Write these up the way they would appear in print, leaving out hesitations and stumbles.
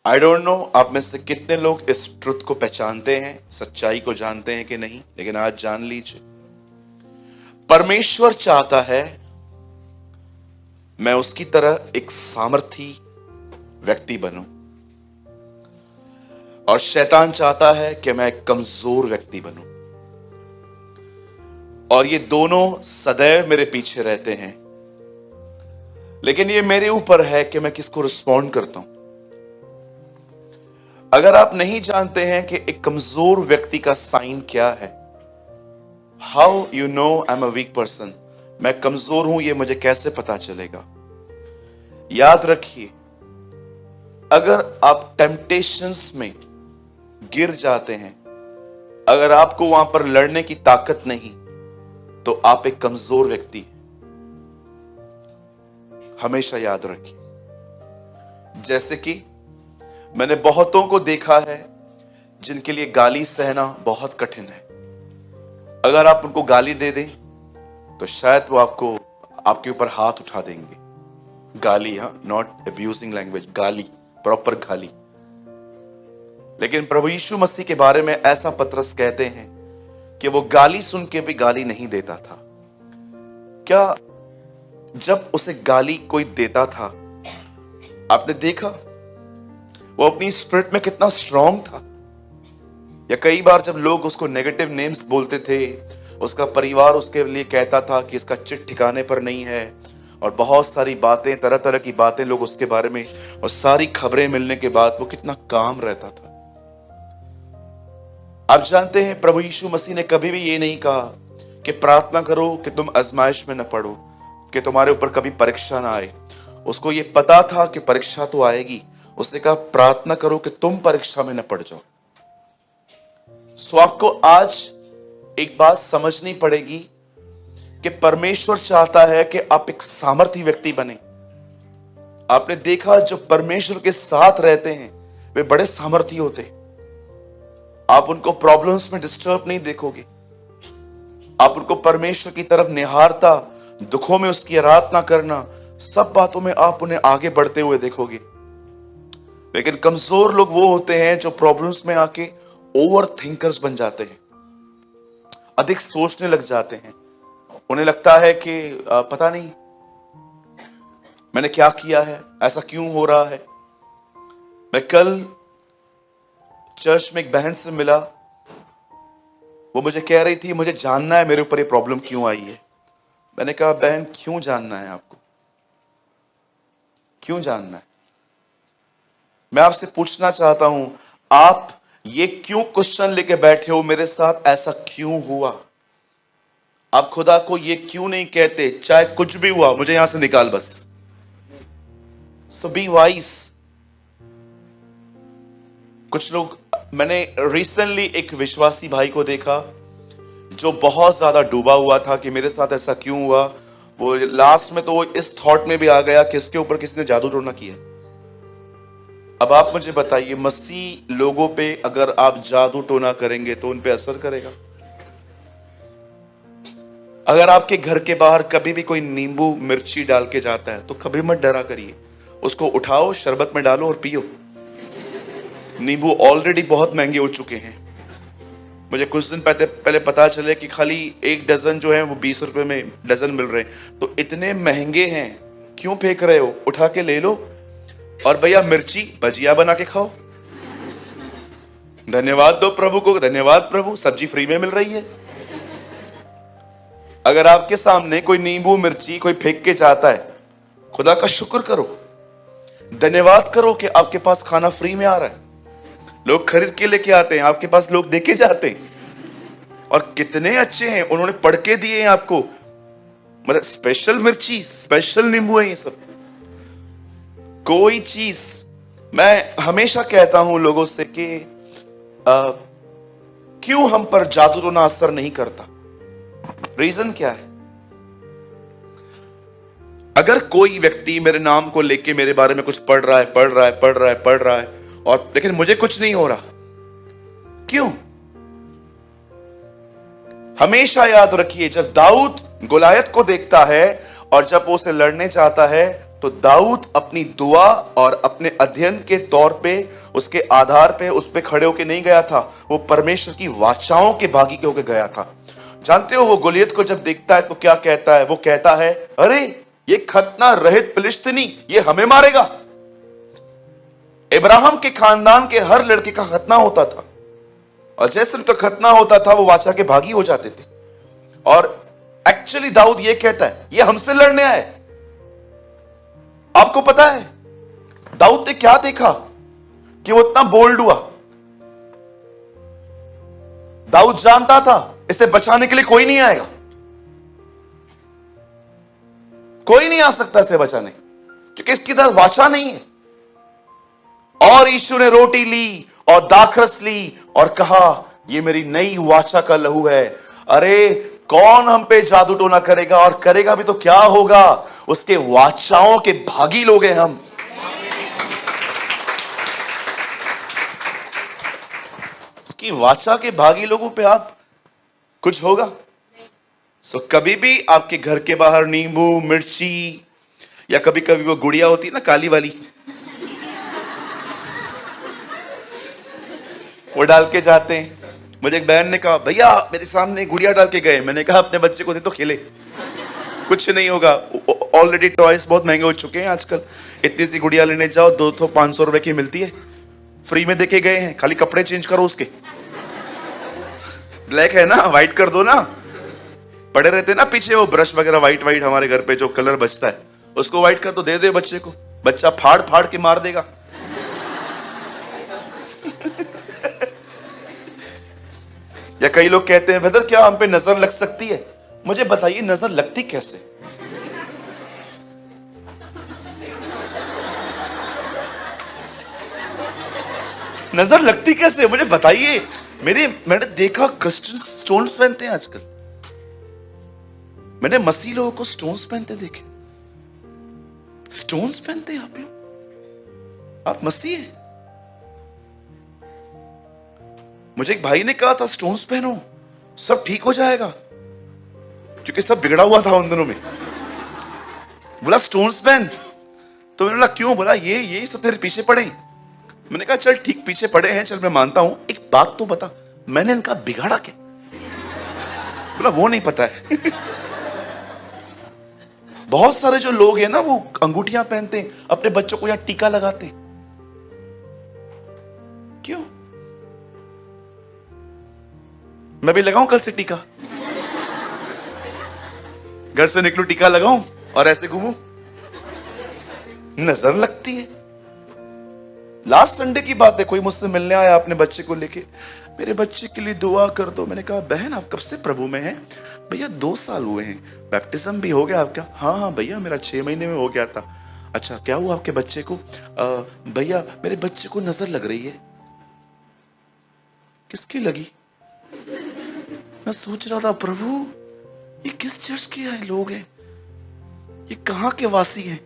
I don't know आप में से कितने लोग इस ट्रुथ को पहचानते हैं, सच्चाई को जानते हैं कि नहीं, लेकिन आज जान लीजिए, परमेश्वर चाहता है मैं उसकी तरह एक सामर्थी व्यक्ति बनूं, और शैतान चाहता है कि मैं एक कमजोर व्यक्ति बनूं। और ये दोनों सदैव मेरे पीछे रहते हैं, लेकिन ये मेरे ऊपर है कि मैं किसको रिस्पॉन्ड करता हूं। अगर आप नहीं जानते हैं कि एक कमजोर व्यक्ति का साइन क्या है, how you know I am a weak person, मैं कमजोर हूं, ये मुझे कैसे पता चलेगा। याद रखिए, अगर आप टेम्पटेशंस में गिर जाते हैं, अगर आपको वहां पर लड़ने की ताकत नहीं, तो आप एक कमजोर व्यक्ति हैं। हमेशा याद रखिए। जैसे कि मैंने बहुतों को देखा है जिनके लिए गाली सहना बहुत कठिन है। अगर आप उनको गाली दे दें तो शायद वो आपके ऊपर हाथ उठा देंगे। गाली, हाँ, नॉट अब्यूजिंग लैंग्वेज, गाली, प्रॉपर गाली। लेकिन प्रभु यीशु मसीह के बारे में ऐसा पतरस कहते हैं कि वो गाली सुन के भी गाली नहीं देता था। क्या जब उसे गाली कोई देता था, आपने देखा वो अपनी स्पिरिट में कितना स्ट्रांग था? या कई बार जब लोग उसको नेगेटिव नेम्स बोलते थे, उसका परिवार उसके लिए कहता था कि इसका चिट ठिकाने पर नहीं है, और बहुत सारी बातें, तरह तरह की बातें लोग उसके बारे में, और सारी खबरें मिलने के बाद वो कितना काम रहता था। आप जानते हैं, प्रभु यीशु मसीह ने कभी भी ये नहीं कहा कि प्रार्थना करो कि तुम आजमाइश में न पड़ो, कि तुम्हारे ऊपर कभी परीक्षा ना आए। उसको ये पता था कि परीक्षा तो आएगी। उसने कहा प्रार्थना करो कि तुम परीक्षा में न पड़ जाओ। सो आपको आज एक बात समझनी पड़ेगी कि परमेश्वर चाहता है कि आप एक सामर्थी व्यक्ति बने। आपने देखा, जो परमेश्वर के साथ रहते हैं वे बड़े सामर्थी होते। आप उनको प्रॉब्लम्स में डिस्टर्ब नहीं देखोगे। आप उनको परमेश्वर की तरफ निहारता, दुखों में उसकी आराधना करना, सब बातों में आप उन्हें आगे बढ़ते हुए देखोगे। लेकिन कमजोर लोग वो होते हैं जो प्रॉब्लम्स में आके ओवर थिंकर्स बन जाते हैं, अधिक सोचने लग जाते हैं। उन्हें लगता है कि पता नहीं मैंने क्या किया है, ऐसा क्यों हो रहा है। मैं कल चर्च में एक बहन से मिला, वो मुझे कह रही थी मुझे जानना है मेरे ऊपर ये प्रॉब्लम क्यों आई है। मैंने कहा बहन, क्यों जानना है आपको, क्यों जानना है? मैं आपसे पूछना चाहता हूं, आप ये क्यों क्वेश्चन लेके बैठे हो, मेरे साथ ऐसा क्यों हुआ? आप खुदा को ये क्यों नहीं कहते, चाहे कुछ भी हुआ मुझे यहां से निकाल बस। सो बी वाइज। कुछ लोग, मैंने रिसेंटली एक विश्वासी भाई को देखा जो बहुत ज्यादा डूबा हुआ था कि मेरे साथ ऐसा क्यों हुआ। वो लास्ट में तो वो इस थॉट में भी आ गया कि इसके ऊपर किसने जादू टोना किया। अब आप मुझे बताइए, मसीह लोगों पे अगर आप जादू टोना करेंगे तो उन पे असर करेगा? अगर आपके घर के बाहर कभी भी कोई नींबू मिर्ची डाल के जाता है तो कभी मत डरा करिए, उसको उठाओ, शरबत में डालो और पियो। नींबू ऑलरेडी बहुत महंगे हो चुके हैं। मुझे कुछ दिन पहले पता चले कि खाली 1 डजन जो है वो 20 रुपए में डजन मिल रहे हैं। तो इतने महंगे हैं, क्यों फेंक रहे हो? उठा के ले लो, और भैया मिर्ची भजिया बना के खाओ। धन्यवाद दो प्रभु को, धन्यवाद प्रभु, सब्जी फ्री में मिल रही है। अगर आपके सामने कोई नींबू मिर्ची कोई फेंक के जाता है, खुदा का शुक्र करो, धन्यवाद करो कि आपके पास खाना फ्री में आ रहा है। लोग खरीद के लेके आते हैं, आपके पास लोग देके जाते हैं, और कितने अच्छे हैं, उन्होंने पढ़ के दिए हैं आपको, मतलब स्पेशल मिर्ची, स्पेशल नींबू है ये सब। कोई चीज, मैं हमेशा कहता हूं लोगों से कि क्यों हम पर जादू टोना असर नहीं करता? रीजन क्या है? अगर कोई व्यक्ति मेरे नाम को लेके मेरे बारे में कुछ पढ़ रहा है, और लेकिन मुझे कुछ नहीं हो रहा, क्यों? हमेशा याद रखिए, जब दाऊद गोलायत को देखता है और जब वो उसे लड़ने चाहता है, तो दाऊद अपनी दुआ और अपने अध्ययन के तौर पे, उसके आधार पे, उस पे खड़े होके नहीं गया था, वो परमेश्वर की वाचाओं के भागी के होके गया था। जानते हो वो गोलियत को जब देखता है तो क्या कहता है? वो कहता है, अरे ये खतना रहित फिलिस्तीनी ये हमें मारेगा। इब्राहिम के खानदान के हर लड़के का खतना होता था, और जैसे उनका खतना होता था वो वाचा के भागी हो जाते थे। और एक्चुअली दाऊद ये कहता है, ये हमसे लड़ने आए। आपको पता है दाऊद ने क्या देखा कि वो इतना बोल्ड हुआ? दाऊद जानता था इसे बचाने के लिए कोई नहीं आएगा, कोई नहीं आ सकता इसे बचाने, क्योंकि इसकी तरफ वाचा नहीं है। और यीशु ने रोटी ली और दाखरस ली और कहा, ये मेरी नई वाचा का लहू है। अरे कौन हम पे जादू टोना करेगा? और करेगा भी तो क्या होगा? उसके वाचाओं के भागी लोग हैं हम। उसकी वाचा के भागी लोगों पे आप कुछ होगा? सो कभी भी आपके घर के बाहर नींबू मिर्ची, या कभी कभी वो गुड़िया होती है ना काली वाली, वो डाल के जाते हैं। मुझे एक बहन ने कहा, भैया मेरे सामने गुड़िया डाल के गए। मैंने कहा अपने बच्चे को दे तो खेले, कुछ नहीं होगा। ऑलरेडी टॉयज बहुत महंगे हो चुके हैं आजकल। इतनी सी गुड़िया लेने जाओ 200-500 रुपए की मिलती है, फ्री में देके गए हैं। खाली कपड़े चेंज करो उसके, ब्लैक है ना, व्हाइट कर दो ना। पड़े रहते ना पीछे वो ब्रश वगैरह व्हाइट व्हाइट हमारे घर पे जो कलर बचता है, उसको व्हाइट कर दो, दे दे बच्चे को, बच्चा फाड़ फाड़ के मार देगा। या कई लोग कहते हैं, ब्रदर क्या हम पे नजर लग सकती है? मुझे बताइए नजर लगती कैसे? नजर लगती कैसे मुझे बताइए। मैंने देखा क्रिश्चियन स्टोन्स पहनते हैं आजकल, मैंने मसीह लोगों को स्टोन्स पहनते देखे। स्टोन्स पहनते हैं आप लोग? आप मसीह हैं? मुझे एक भाई ने कहा था स्टोन्स पहनो सब ठीक हो जाएगा, क्योंकि सब बिगड़ा हुआ था उन दिनों में। बोला स्टोन्स पहन, तो मैंने बोला क्यों? बोला ये सब तेरे पीछे पड़े। मैंने कहा चल ठीक पीछे पड़े हैं, चल मैं मानता हूं, एक बात तो बता, मैंने इनका बिगाड़ा क्या? बोला वो नहीं पता है। बहुत सारे जो लोग हैं ना वो अंगूठियां पहनते हैं, अपने बच्चों को यहां टीका लगाते हैं। क्यों? मैं भी लगाऊं कल से टीका? घर से निकलूं टीका लगाऊं और ऐसे घूमूं? नजर लगती है। लास्ट संडे की बात है, कोई मुझसे मिलने आया अपने बच्चे को लेके, मेरे बच्चे के लिए दुआ कर दो। मैंने कहा बहन आप कब से प्रभु में हैं? भैया 2 साल हुए हैं। बैप्टिज्म भी हो गया आपका? हाँ भैया मेरा 6 महीने में हो गया था। अच्छा क्या हुआ आपके बच्चे को? भैया मेरे बच्चे को नजर लग रही है। किसकी लगी? मैं सोच रहा था प्रभु ये किस चर्च के हैं लोग हैं, ये कहां के वासी हैं?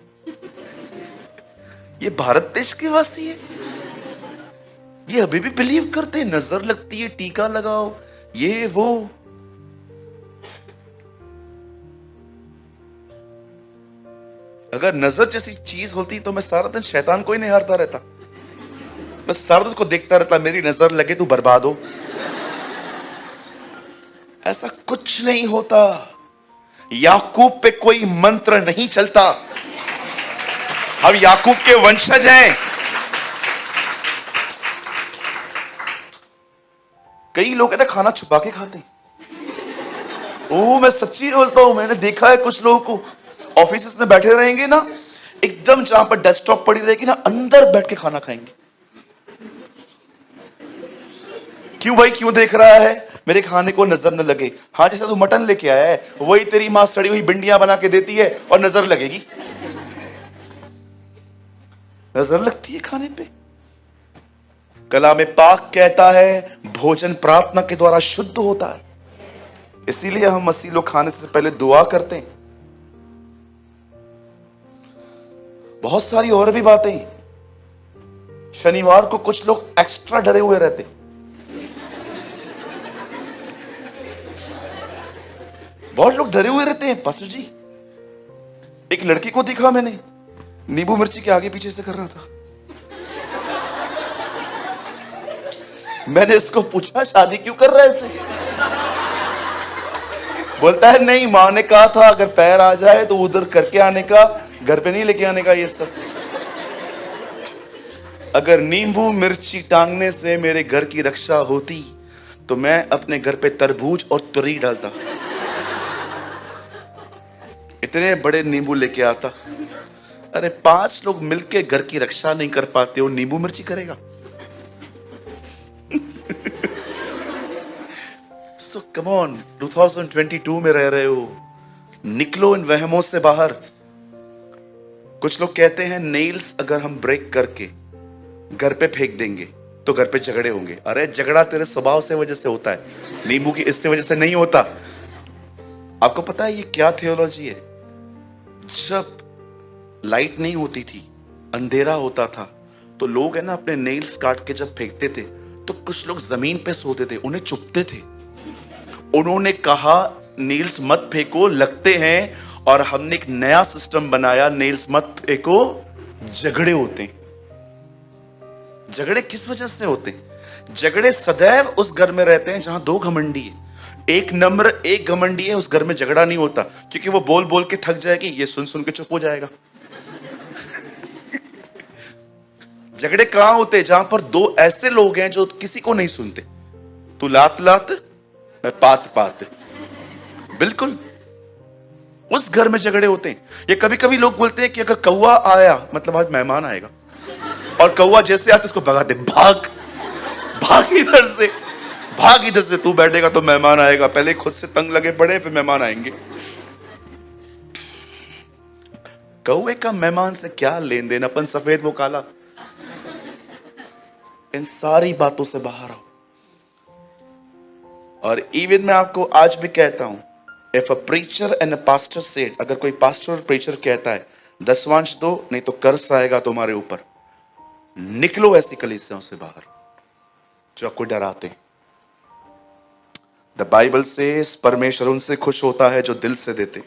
ये भारत देश के वासी है? ये अभी भी बिलीव करते हैं नजर लगती है, टीका लगाओ, ये वो। अगर नजर जैसी चीज होती तो मैं सारा दिन शैतान को ही निहारता रहता, मैं सारा दिन उसको देखता रहता, मेरी नजर लगे तू बर्बाद हो। ऐसा कुछ नहीं होता। याकूब पे कोई मंत्र नहीं चलता। हम याकूब के वंशज हैं। कई लोग ना खाना छुपा के खाते हैं। ओ मैं सच्ची बोलता हूं, मैंने देखा है कुछ लोगों को ऑफिस में बैठे रहेंगे ना, एकदम जहां पर डेस्कटॉप पड़ी रहेगी ना, अंदर बैठ के खाना खाएंगे। क्यों भाई क्यों देख रहा है? मेरे खाने को नजर न लगे। हाँ जैसे तू मटन लेके आया है वही तेरी मां सड़ी हुई भिंडियां बना के देती है और नजर लगेगी। नजर लगती है खाने पे। कलाम पाक कहता है भोजन प्रार्थना के द्वारा शुद्ध होता है, इसीलिए हम मसीह लोग खाने से पहले दुआ करते हैं। बहुत सारी और भी बातें। शनिवार को कुछ लोग एक्स्ट्रा डरे हुए रहते, बहुत लोग डरे हुए रहते हैं। पास्टर जी एक लड़की को दिखा मैंने, नींबू मिर्ची के आगे पीछे से कर रहा था। मैंने इसको पूछा शादी क्यों कर रहा है इसे? बोलता है नहीं, माँ ने कहा था अगर पैर आ जाए तो उधर करके आने का, घर पे नहीं लेके आने का ये सब। अगर नींबू मिर्ची टांगने से मेरे घर की रक्षा होती तो मैं अपने घर पे तरबूज और तुरई डालता, इतने बड़े नींबू लेके आता। अरे 5 लोग मिलके घर की रक्षा नहीं कर पाते हो, नींबू मिर्ची करेगा? सो कम ऑन, 2022 में रह रहे हो, निकलो इन वहमों से बाहर। कुछ लोग कहते हैं नेल्स अगर हम ब्रेक करके घर पे फेंक देंगे तो घर पे झगड़े होंगे। अरे झगड़ा तेरे स्वभाव से वजह से होता है, नींबू की इससे वजह से नहीं होता। आपको पता है ये क्या थियोलॉजी है? जब लाइट नहीं होती थी, अंधेरा होता था, तो लोग है ना अपने नेल्स काट के जब फेंकते थे तो कुछ लोग जमीन पे सोते थे, उन्हें चुभते थे। उन्होंने कहा नेल्स मत फेंको, लगते हैं, और हमने एक नया सिस्टम बनाया, नेल्स मत फेंको, झगड़े होते हैं। झगड़े किस वजह से होते हैं? झगड़े सदैव उस घर में रहते हैं जहां 2 घमंडी है। एक नम्र एक घमंडी है, उस घर में झगड़ा नहीं होता, क्योंकि वो बोल बोल के थक जाएगी, ये सुन सुन के चुप हो जाएगा। झगड़े कहां होते हैं? जहां पर 2 ऐसे लोग हैं जो किसी को नहीं सुनते। तू लात लात, मैं पात पात। बिल्कुल, उस घर में झगड़े होते हैं। ये कभी कभी लोग बोलते हैं कि अगर कौवा आया मतलब आज मेहमान आएगा, और कौवा जैसे आता उसको भगाते, भाग भाग इधर से, भाग इधर से, तू बैठेगा तो मेहमान आएगा। पहले खुद से तंग लगे पड़े, फिर मेहमान आएंगे। कौवे का मेहमान से क्या लेन देन? अपन सफेद वो काला। इन सारी बातों से बाहर आओ। और इवन मैं आपको आज भी कहता हूं, if a preacher and a pastor said, अगर कोई पास्टर और प्रीचर कहता है 10वांश दो नहीं तो कर्ज आएगा तुम्हारे ऊपर, निकलो ऐसी कलीसियाओं से बाहर जो आपको डराते हैं। द बाइबल से परमेश्वर उनसे खुश होता है जो दिल से देते।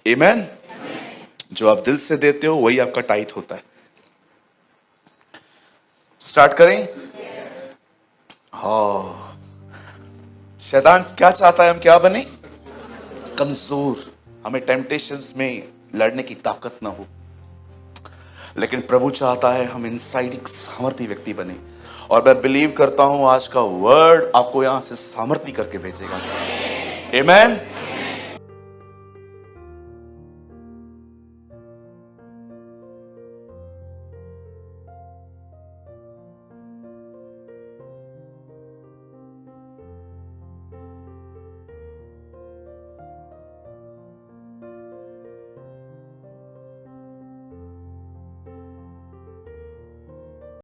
आमीन। जो आप दिल से देते हो वही आपका टाइट होता है। स्टार्ट करें? हाँ, शैतान क्या चाहता है? हम क्या बने? कमजोर, हमें टेम्पटेशंस में लड़ने की ताकत ना हो। लेकिन प्रभु चाहता है हम इनसाइड एक सामर्थी व्यक्ति बने। और मैं बिलीव करता हूं आज का वर्ड आपको यहां से सामर्थी करके भेजेगा। आमीन।